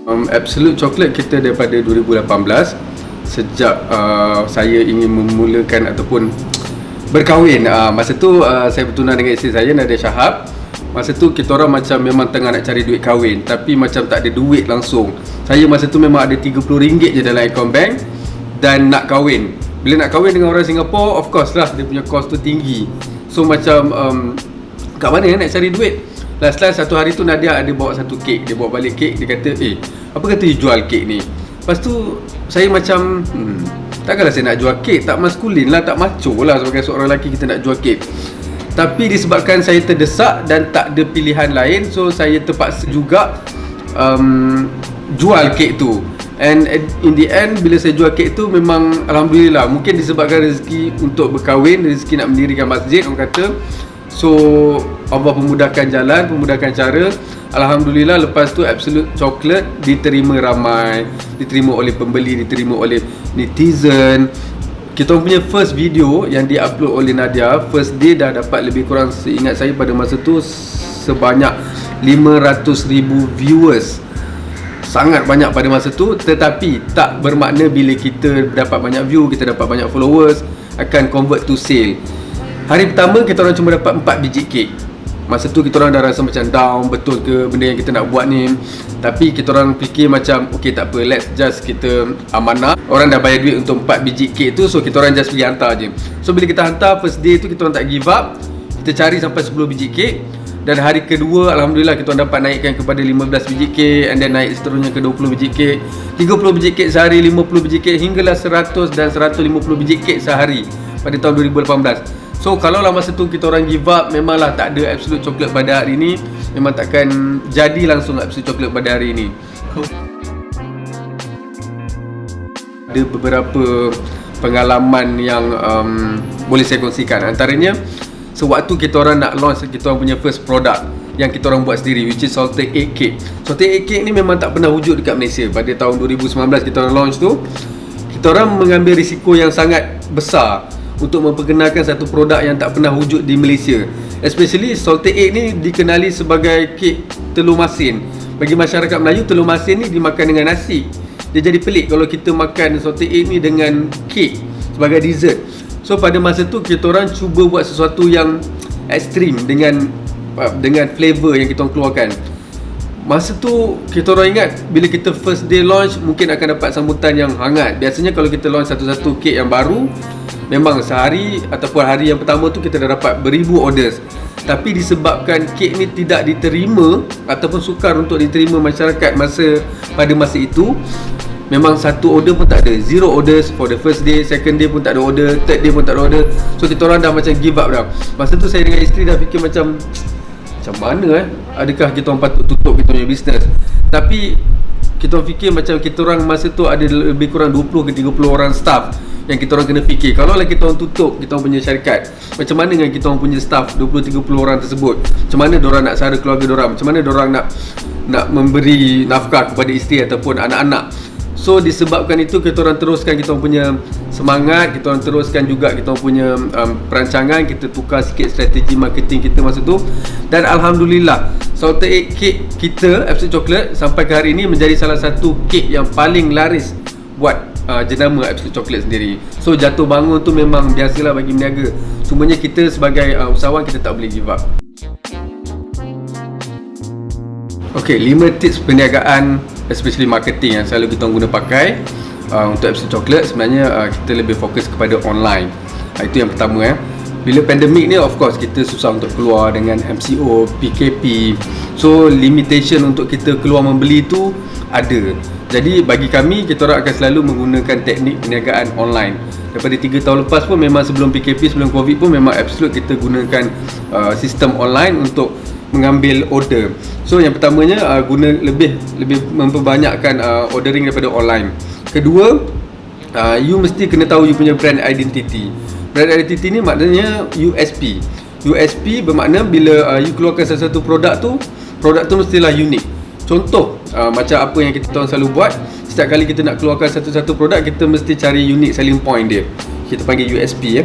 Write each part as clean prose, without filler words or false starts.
Absolute Chocolate kita daripada 2018, sejak saya ingin memulakan ataupun berkahwin. Masa tu saya bertunang dengan isteri saya, Nadia Shahab. Masa tu kita orang macam memang tengah nak cari duit kahwin, tapi macam tak ada duit langsung. Saya masa tu memang ada RM30 je dalam akaun bank dan nak kahwin. Bila nak kahwin dengan orang Singapore, of course lah dia punya cost tu tinggi. So macam kat mana nak cari duit? Last satu hari tu Nadia ada bawa satu kek. Dia bawa balik kek. Dia kata, apa kata you jual kek ni? Lepas tu saya macam takkanlah saya nak jual kek. Tak maskulin lah, tak macho lah sebagai seorang lelaki kita nak jual kek. Tapi disebabkan saya terdesak dan tak ada pilihan lain, so saya terpaksa juga jual kek tu. And in the end, bila saya jual kek tu, memang Alhamdulillah, mungkin disebabkan rezeki untuk berkahwin, rezeki nak mendirikan masjid, orang kata. So Allah pemudahkan jalan, pemudahkan cara. Alhamdulillah, lepas tu Absolute Chocolate diterima ramai, diterima oleh pembeli, diterima oleh netizen. Kita punya first video yang di-upload oleh Nadia, first day dah dapat lebih kurang, seingat saya pada masa tu, sebanyak 500,000 viewers. Sangat banyak pada masa tu. Tetapi tak bermakna bila kita dapat banyak view, kita dapat banyak followers, akan convert to sale. Hari pertama kita orang cuma dapat 4 biji kek. Masa tu kita orang dah rasa macam down, betul ke benda yang kita nak buat ni. Tapi kita orang fikir macam, okay tak apa, let's just kita amanah. Orang dah bayar duit untuk 4 biji kek tu, so kita orang just pergi hantar je. So bila kita hantar first day tu, kita orang tak give up. Kita cari sampai 10 biji kek. Dan hari kedua, Alhamdulillah kita orang dapat naikkan kepada 15 biji kek. And then naik seterusnya ke 20 biji kek, 30 biji kek sehari, 50 biji kek, hinggalah 100 dan 150 biji kek sehari pada tahun 2018. So kalau lah masa tu kita orang give up, memanglah tak ada Absolute Chocolate pada hari ni. Memang takkan jadi langsung Absolute Chocolate pada hari ni. Ada beberapa pengalaman yang boleh saya kongsikan. Antaranya, sewaktu kita orang nak launch kita orang punya first product yang kita orang buat sendiri, which is Salted Egg Cake. Salted Egg Cake ni memang tak pernah wujud dekat Malaysia. Pada tahun 2019 kita orang launch tu, kita orang mengambil risiko yang sangat besar untuk memperkenalkan satu produk yang tak pernah wujud di Malaysia. Especially Salted Egg ni dikenali sebagai kek telur masin. Bagi masyarakat Melayu, telur masin ni dimakan dengan nasi. Dia jadi pelik kalau kita makan Salted Egg ni dengan kek sebagai dessert. So pada masa tu kita orang cuba buat sesuatu yang ekstrim dengan flavor yang kita orang keluarkan. Masa tu kita orang ingat bila kita first day launch mungkin akan dapat sambutan yang hangat. Biasanya kalau kita launch satu-satu kek yang baru, memang sehari ataupun hari yang pertama tu kita dah dapat beribu orders. Tapi disebabkan kek ni tidak diterima ataupun sukar untuk diterima masyarakat pada masa itu, memang satu order pun tak ada. Zero orders for the first day, second day pun tak ada order, third day pun tak ada order. So kita orang dah macam give up dah. Masa tu saya dengan isteri dah fikir macam mana adakah kita orang patut tutup kita punya business. Tapi kita orang fikir macam kita orang masa tu ada lebih kurang 20 ke 30 orang staff yang kita orang kena fikir. Kalau lah kita orang tutup kita orang punya syarikat, macam mana dengan kita orang punya staff 20-30 orang tersebut? Macam mana diorang nak sara keluarga diorang? Macam mana diorang nak memberi nafkah kepada isteri ataupun anak-anak? So disebabkan itu kita orang teruskan kita orang punya semangat, kita orang teruskan juga kita orang punya perancangan, kita tukar sikit strategi marketing kita masa tu. Dan Alhamdulillah, Salted Egg Cake kita, Absolute Chocolate, sampai ke hari ini menjadi salah satu kek yang paling laris buat jenama Absolute Chocolate sendiri. So jatuh bangun tu memang biasalah bagi meniaga. Cumanya kita sebagai usahawan, kita tak boleh give up. Okay, 5 tips perniagaan, especially marketing yang selalu kita guna pakai untuk Absolute Chocolate. Sebenarnya kita lebih fokus kepada online. Itu yang pertama. Bila pandemik ni, of course kita susah untuk keluar dengan MCO, PKP. So limitation untuk kita keluar membeli tu ada. Jadi bagi kami, kita orang akan selalu menggunakan teknik perniagaan online. Daripada 3 tahun lepas pun, memang sebelum PKP, sebelum COVID pun, memang Absolute kita gunakan sistem online untuk mengambil order. So yang pertamanya guna lebih memperbanyakkan ordering daripada online. Kedua, you mesti kena tahu you punya brand identity. Brand identity ni maknanya USP. USP bermakna bila you keluarkan sesuatu produk tu mestilah unik. Contoh macam apa yang kita orang selalu buat, setiap kali kita nak keluarkan satu-satu produk, kita mesti cari unique selling point dia. Kita panggil USP.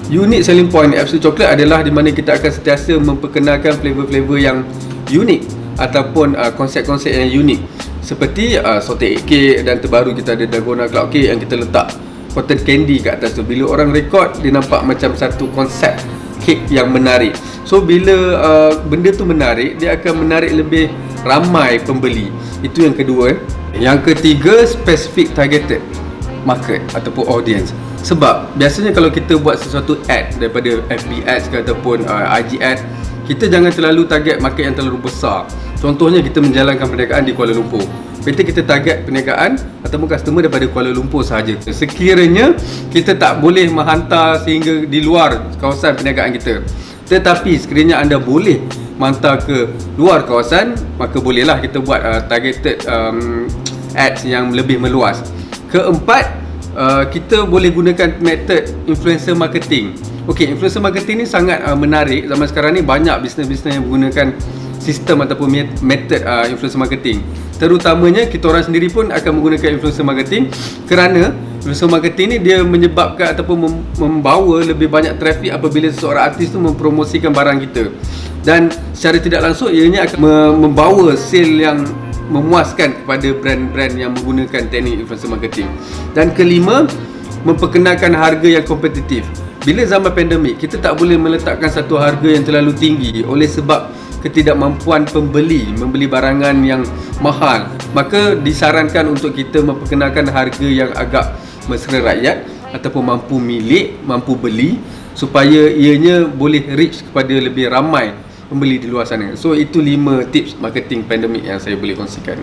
Unique selling point Absolute Chocolate adalah di mana kita akan sentiasa memperkenalkan flavor-flavor yang unik ataupun konsep-konsep yang unik. Seperti salted egg cake, dan terbaru kita ada dalgona cloud cake yang kita letak cotton candy kat atas tu. Bila orang rekod, dia nampak macam satu konsep kek yang menarik. So bila benda tu menarik, dia akan menarik lebih ramai pembeli. Itu yang kedua. Yang ketiga, specific targeted market ataupun audience. Sebab biasanya kalau kita buat sesuatu ad daripada FB ads ke ataupun IG ad, kita jangan terlalu target market yang terlalu besar. Contohnya kita menjalankan perniagaan di Kuala Lumpur. Better kita target perniagaan ataupun customer daripada Kuala Lumpur sahaja. Sekiranya kita tak boleh menghantar sehingga di luar kawasan perniagaan kita, tetapi sekiranya anda boleh menghantar ke luar kawasan, maka bolehlah kita buat targeted ads yang lebih meluas. Keempat, kita boleh gunakan metod influencer marketing. Okey, influencer marketing ni sangat menarik. Zaman sekarang ni banyak bisnes-bisnes yang menggunakan sistem ataupun metod influencer marketing. Terutamanya kita orang sendiri pun akan menggunakan influencer marketing, kerana influencer marketing ni dia menyebabkan ataupun membawa lebih banyak traffic apabila seseorang artis tu mempromosikan barang kita, dan secara tidak langsung ianya akan membawa sale yang memuaskan kepada brand-brand yang menggunakan teknik influencer marketing. Dan kelima, memperkenalkan harga yang kompetitif. Bila zaman pandemik, kita tak boleh meletakkan satu harga yang terlalu tinggi oleh sebab ketidakmampuan pembeli membeli barangan yang mahal. Maka disarankan untuk kita memperkenalkan harga yang agak mesra rakyat ataupun mampu milik, mampu beli, supaya ianya boleh reach kepada lebih ramai pembeli di luar sana. So itu 5 tips marketing pandemik yang saya boleh kongsikan.